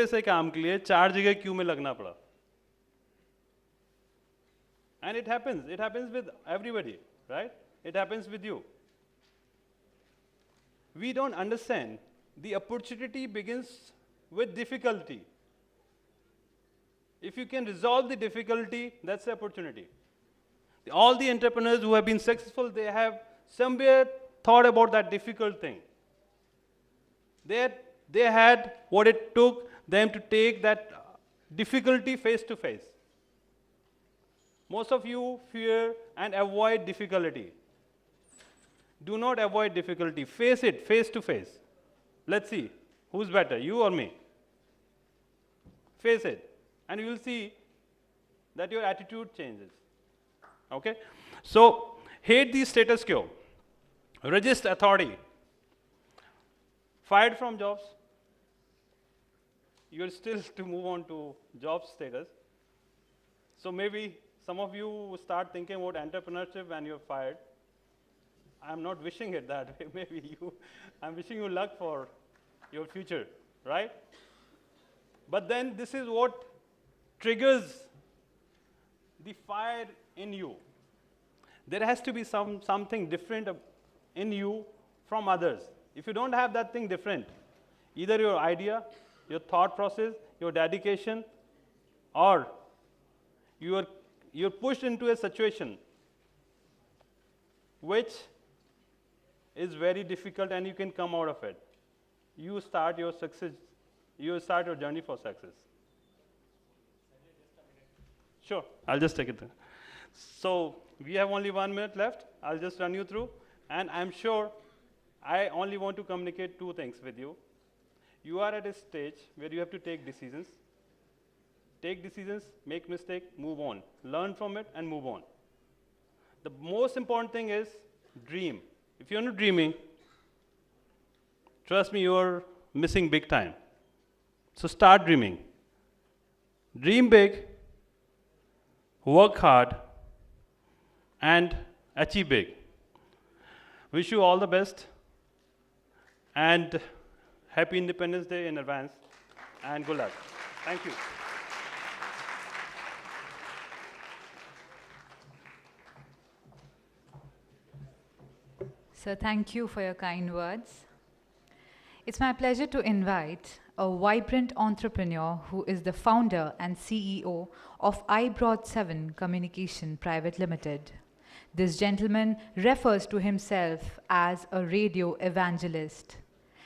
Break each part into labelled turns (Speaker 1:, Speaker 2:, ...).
Speaker 1: से काम के लिए 4 जगह क्यू में लगना पड़ा. And it happens with everybody, right? It happens with you. We don't understand the opportunity begins with difficulty. If you can resolve the difficulty, that's the opportunity. All the entrepreneurs who have been successful, they have somewhere thought about that difficult thing. They had what it took them to take that difficulty face to face. Most of you fear and avoid difficulty. Do not avoid difficulty. Face it face to face. Let's see who's better, you or me. Face it, and you will see that your attitude changes. Okay? So, hate the status quo. Resist authority. Fired from jobs. You're still to move on to job status. So maybe some of you start thinking about entrepreneurship when you're fired. I'm not wishing it that way. Maybe I'm wishing you luck for your future, right? But then this is what triggers the fire in you. There has to be something different in you from others. If you don't have that thing different, either your idea, your thought process, your dedication, or you're pushed into a situation which is very difficult and you can come out of it. You start your success, you start your journey for success. Sure, I'll just take it there. So we have only 1 minute left. I'll just run you through, and I'm sure I only want to communicate 2 things with you. You are at a stage where you have to take decisions. Take decisions, make mistake, move on. Learn from it and move on. The most important thing is dream. If you're not dreaming, trust me, you're missing big time. So start dreaming. Dream big, work hard, and achieve big. Wish you all the best, and happy Independence Day in advance, and good luck. Thank you.
Speaker 2: Sir, thank you for your kind words. It's my pleasure to invite a vibrant entrepreneur who is the founder and CEO of I-Broad7 Communication Private Limited. This gentleman refers to himself as a radio evangelist,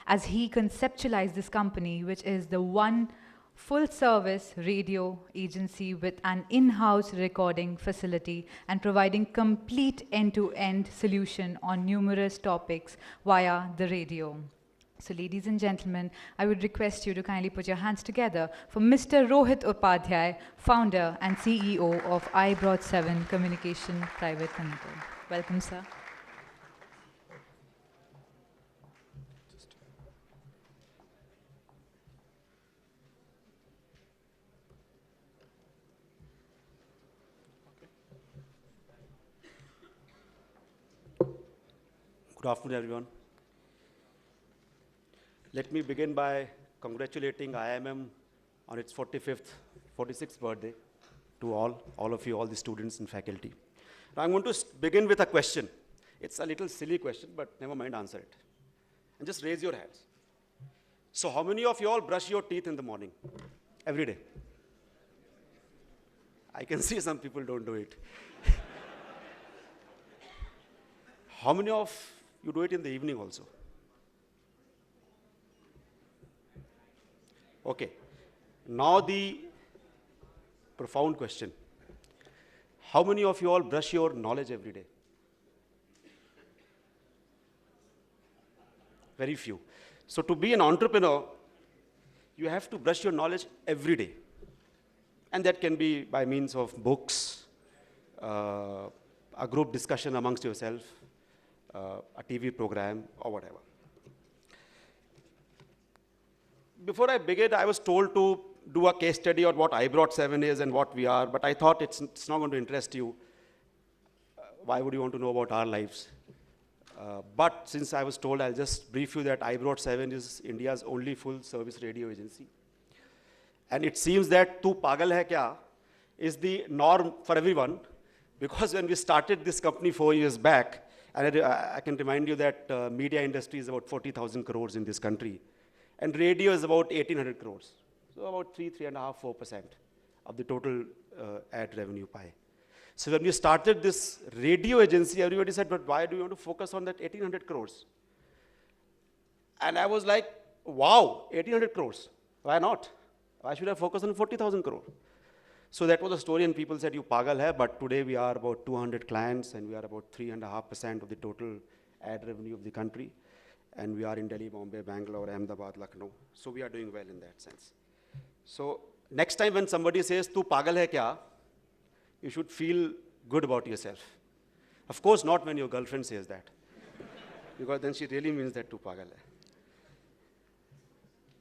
Speaker 2: as he conceptualized this company, which is the one full-service radio agency with an in-house recording facility and providing complete end-to-end solution on numerous topics via the radio. So ladies and gentlemen, I would request you to kindly put your hands together for Mr. Rohit Upadhyay, founder and CEO of I-Broad7 Communication Private Limited. Welcome, sir.
Speaker 3: Good afternoon, everyone. Let me begin by congratulating IMM on its 46th birthday to all of you, all the students and faculty. Now, I'm going to begin with a question. It's a little silly question, but never mind, answer it. And just raise your hands. So how many of you all brush your teeth in the morning? Every day? I can see some people don't do it. How many of you do it in the evening also? Okay. Now the profound question. How many of you all brush your knowledge every day? Very few. So to be an entrepreneur, you have to brush your knowledge every day. And that can be by means of books, a group discussion amongst yourself, a TV program, or whatever. Before I begin, I was told to do a case study on what I-Broad7 is and what we are, but I thought it's not going to interest you. Why would you want to know about our lives? But since I was told, I'll just brief you that I-Broad7 is India's only full-service radio agency. And it seems that "tu pagal hai kya" is the norm for everyone, because when we started this company 4 years back, and I can remind you that media industry is about 40,000 crores in this country, and radio is about 1,800 crores. So about 3.5%, 4% of the total ad revenue pie. So when we started this radio agency, everybody said, but why do you want to focus on that 1,800 crores? And I was like, wow, 1,800 crores, why not? Why should I focus on 40,000 crore? So that was the story, and people said, you pagal hai, but today we are about 200 clients, and we are about 3.5% of the total ad revenue of the country. And we are in Delhi, Bombay, Bangalore, Ahmedabad, Lucknow. So we are doing well in that sense. So next time when somebody says, tu pagal hai kya, you should feel good about yourself. Of course, not when your girlfriend says that, because then she really means that tu pagal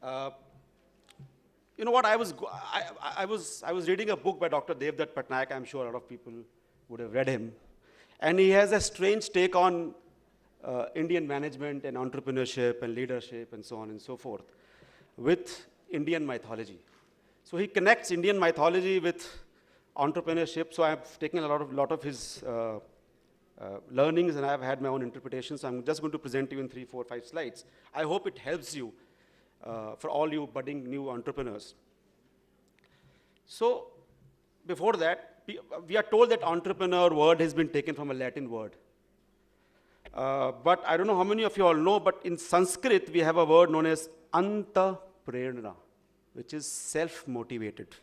Speaker 3: hai. You know what, I was reading a book by Dr. Devdutt Patnaik. I'm sure a lot of people would have read him. And he has a strange take on Indian management and entrepreneurship and leadership and so on and so forth with Indian mythology. So he connects Indian mythology with entrepreneurship. So I've taken a lot of his learnings, and I've had my own interpretations. So I'm just going to present you in 3, 4, 5 slides. I hope it helps you for all you budding new entrepreneurs. So before that, we are told that entrepreneur word has been taken from a Latin word. But I don't know how many of you all know, but in Sanskrit, we have a word known as anta-prerna, which is self-motivated.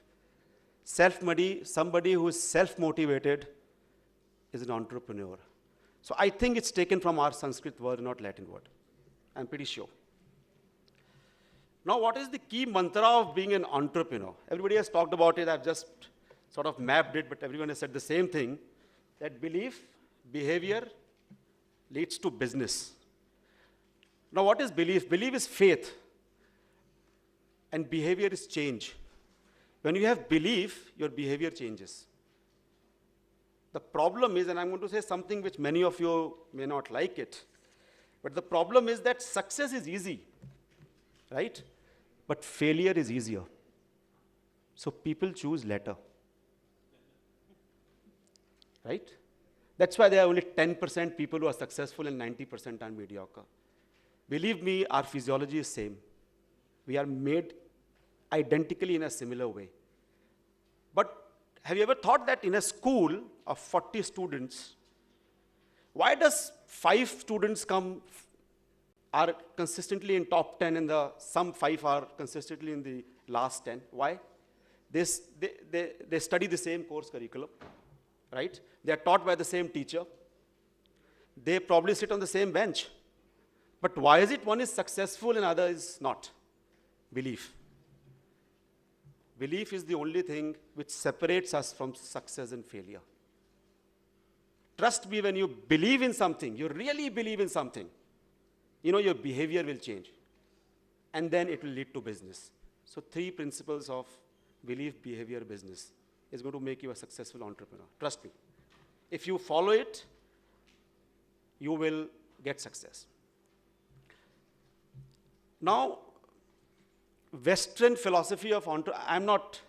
Speaker 3: Somebody who is self-motivated is an entrepreneur. So I think it's taken from our Sanskrit word, not Latin word. I'm pretty sure. Now, what is the key mantra of being an entrepreneur? Everybody has talked about it. I've just sort of mapped it, but everyone has said the same thing, that belief, behavior leads to business. Now, what is belief? Belief is faith, and behavior is change. When you have belief, your behavior changes. The problem is, and I'm going to say something which many of you may not like it, but the problem is that success is easy, right? But failure is easier. So people choose later. Right? That's why there are only 10% people who are successful and 90% are mediocre. Believe me, our physiology is same. We are made identically in a similar way. But have you ever thought that in a school of 40 students, why does 5 students are consistently in top 10 and some 5 are consistently in the last 10? Why? They study the same course curriculum, right? They are taught by the same teacher. They probably sit on the same bench. But why is it one is successful and other is not? Belief. Belief is the only thing which separates us from success and failure. Trust me, when you believe in something, you really believe in something, you know, your behavior will change. And then it will lead to business. So 3 principles of belief, behavior, business is going to make you a successful entrepreneur. Trust me. If you follow it, you will get success. Now, Western philosophy of I'm not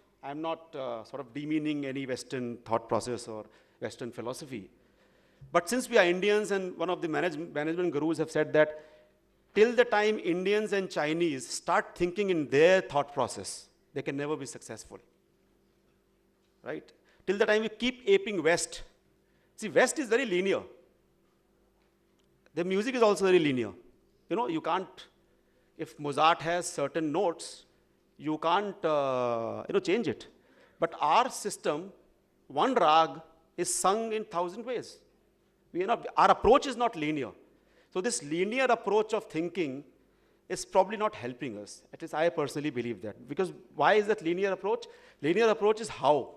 Speaker 3: sort of demeaning any Western thought process or Western philosophy. But since we are Indians, and one of the management gurus have said that till the time Indians and Chinese start thinking in their thought process, they can never be successful. Right? Till the time we keep aping West. See, West is very linear. The music is also very linear. You know, you can't, if Mozart has certain notes, you can't change it. But our system, one rag is sung in 1,000 ways. Our approach is not linear. So this linear approach of thinking is probably not helping us. At least I personally believe that. Because why is that linear approach? Linear approach is how.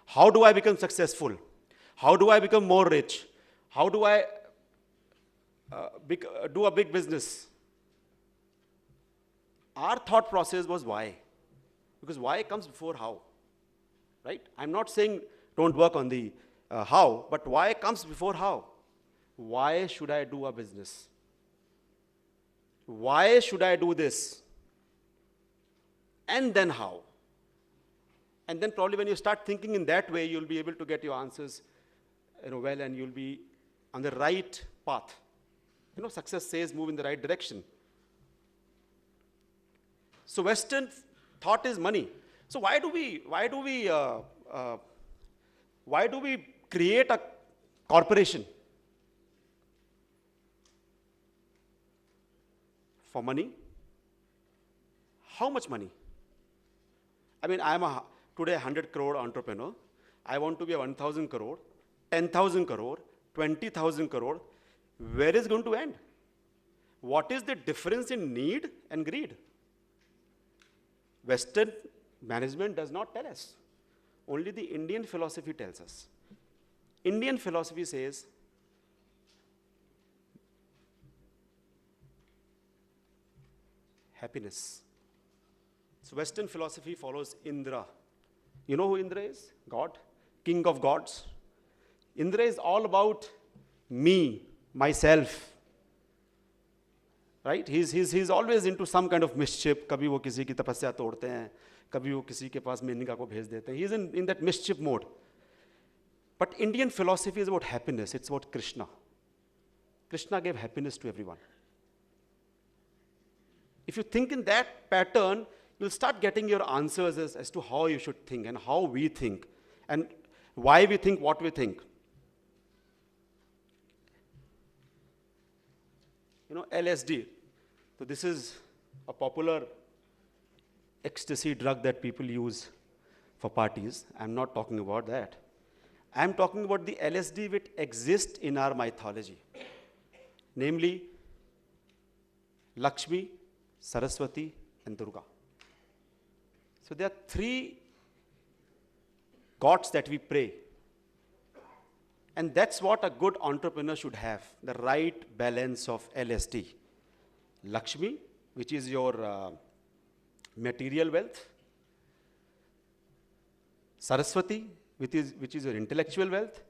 Speaker 3: How do I become successful? How do I become more rich? How do I do a big business? Our thought process was why. Because why comes before how. Right? I'm not saying don't work on the how, but why comes before how. Why should I do a business? Why should I do this? And then how? And then probably when you start thinking in that way, you'll be able to get your answers well, and you'll be on the right path. Success says move in the right direction. So Western thought is money. So why do we create a corporation? For money? How much money? I mean, I'm today 100 crore entrepreneur. I want to be a 1,000 crore, 10,000 crore, 20,000 crore. Where is it going to end? What is the difference in need and greed? Western management does not tell us. Only the Indian philosophy tells us. Indian philosophy says, happiness. So Western philosophy follows Indra. You know who Indra is? God, king of gods. Indra is all about me, myself. Right? He's always into some kind of mischief. कभी वो किसी की तपस्या तोड़ते हैं, कभी वो किसी के पास मेनका को भेज देते हैं. He's in that mischief mode. But Indian philosophy is about happiness. It's about Krishna. Krishna gave happiness to everyone. If you think in that pattern, you'll start getting your answers as to how you should think and how we think and why we think what we think. LSD. So this is a popular ecstasy drug that people use for parties. I'm not talking about that. I'm talking about the LSD which exists in our mythology, namely Lakshmi, Saraswati, and Durga. So there are 3 gods that we pray. And that's what a good entrepreneur should have, the right balance of LSD. Lakshmi, which is your material wealth. Saraswati, which is your intellectual wealth.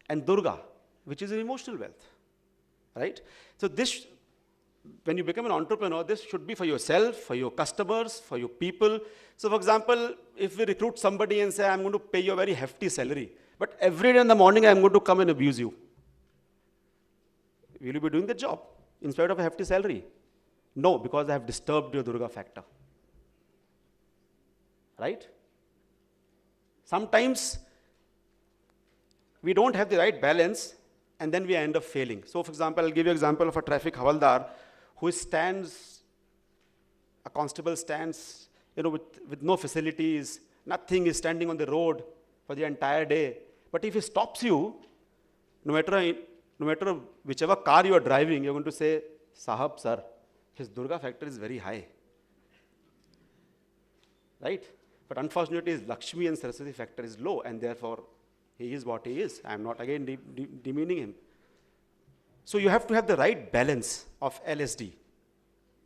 Speaker 3: And Durga, which is your emotional wealth. Right? So this, when you become an entrepreneur, this should be for yourself, for your customers, for your people. So for example, if we recruit somebody and say, I'm going to pay you a very hefty salary, but every day in the morning I'm going to come and abuse you. Will you be doing the job in spite of a hefty salary? No, because I have disturbed your Durga factor. Right? Sometimes we don't have the right balance and then we end up failing. So for example, I'll give you an example of a traffic havaldar who stands, a constable stands, with no facilities, nothing, is standing on the road for the entire day. But if he stops you, no matter whichever car you are driving, you're going to say, Sahab, sir, his Durga factor is very high. Right? But unfortunately, his Lakshmi and Saraswati factor is low, and therefore, he is what he is. I'm not again demeaning him. So you have to have the right balance of LSD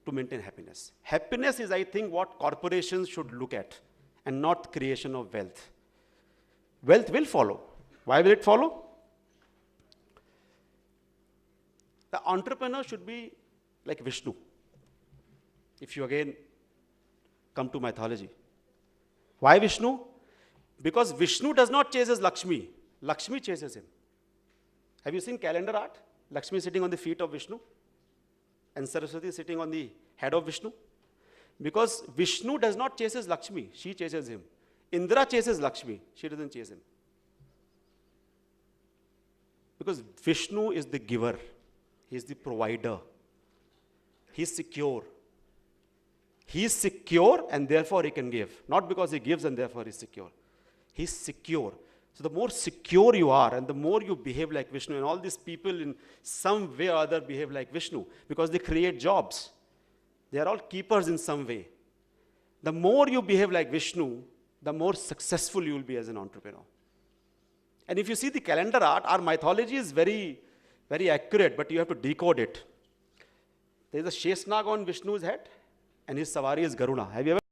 Speaker 3: to maintain happiness. Happiness is, I think, what corporations should look at, and not creation of wealth. Wealth will follow. Why will it follow? The entrepreneur should be like Vishnu. If you again come to mythology. Why Vishnu? Because Vishnu does not chase his Lakshmi. Lakshmi chases him. Have you seen calendar art? Lakshmi sitting on the feet of Vishnu and Saraswati sitting on the head of Vishnu. Because Vishnu does not chase his Lakshmi, she chases him. Indra chases Lakshmi, she doesn't chase him. Because Vishnu is the giver, he is the provider, he is secure. He is secure and therefore he can give. Not because he gives and therefore he is secure. He is secure. So the more secure you are and the more you behave like Vishnu, and all these people in some way or other behave like Vishnu because they create jobs. They are all keepers in some way. The more you behave like Vishnu, the more successful you will be as an entrepreneur. And if you see the calendar art, our mythology is very, very accurate, but you have to decode it. There is a Sheshnag on Vishnu's head, and his savari is Garuna. Have you ever